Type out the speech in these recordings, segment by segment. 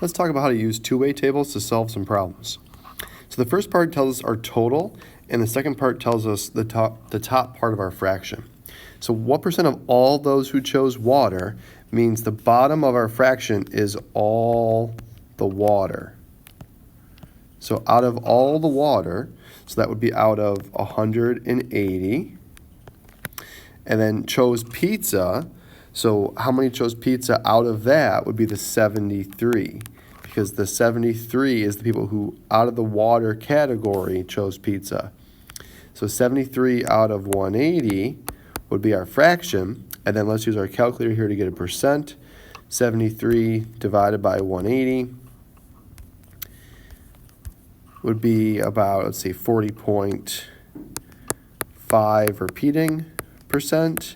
Let's talk about how to use two-way tables to solve some problems. So the first part tells us our total, and the second part tells us the top part of our fraction. So what percent of all those who chose water means the bottom of our fraction is all the water. So out of all the water, so that would be out of 180. And then chose pizza. So how many chose pizza out of that would be the 73, because the 73 is the people who out of the water category chose pizza. So 73 out of 180 would be our fraction, and then let's use our calculator here to get a percent. 73 divided by 180 would be about, let's say, 40.5 repeating percent,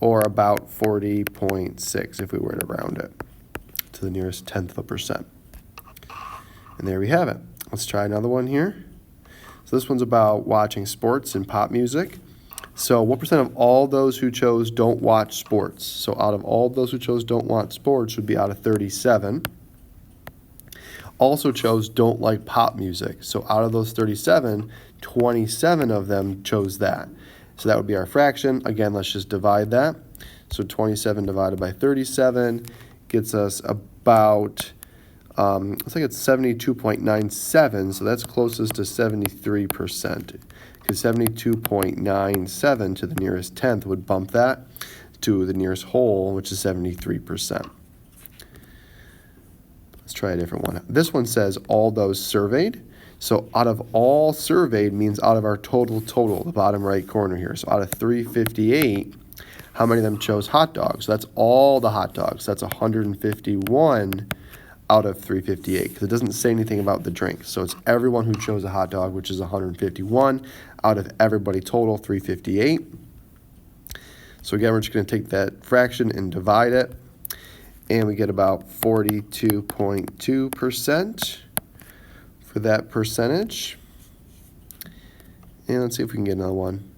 or about 40.6 if we were to round it to the nearest tenth of a percent. And there we have it. Let's try another one here. So this one's about watching sports and pop music. So what percent of all those who chose don't watch sports? So out of all those who chose don't watch sports would be out of 37. Also chose don't like pop music. So out of those 37, 27 of them chose that. So that would be our fraction. Again, let's just divide that. So 27 divided by 37 gets us about, looks like it's 72.97, so that's closest to 73%. Because 72.97 to the nearest tenth would bump that to the nearest whole, which is 73%. Let's try a different one. This one says all those surveyed. So out of all surveyed means out of our total, the bottom right corner here. So out of 358, how many of them chose hot dogs? So that's all the hot dogs. That's 151 out of 358, because it doesn't say anything about the drink. So it's everyone who chose a hot dog, which is 151 out of everybody total, 358. So again, we're just going to take that fraction and divide it, and we get about 42.2% for that percentage. And let's see if we can get another one.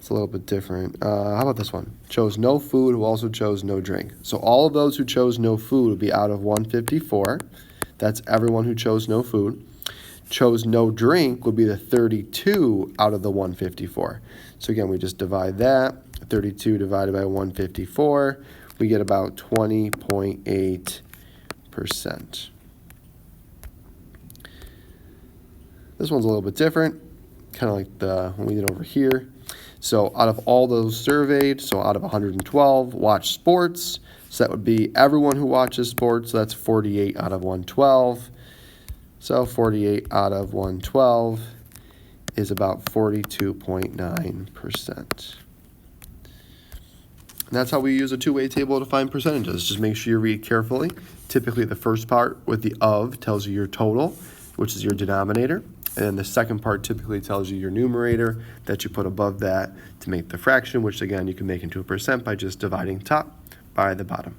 It's a little bit different. How about this one? Chose no food, who also chose no drink. So all of those who chose no food would be out of 154. That's everyone who chose no food. Chose no drink would be the 32 out of the 154. So again, we just divide that. 32 divided by 154, we get about 20.8%. This one's a little bit different, kind of like the one we did over here. So out of all those surveyed, so out of 112, watch sports. So that would be everyone who watches sports. So that's 48 out of 112. So 48 out of 112 is about 42.9%. And that's how we use a two-way table to find percentages. Just make sure you read carefully. Typically the first part with the of tells you your total, which is your denominator. And then the second part typically tells you your numerator that you put above that to make the fraction, which again you can make into a percent by just dividing top by the bottom.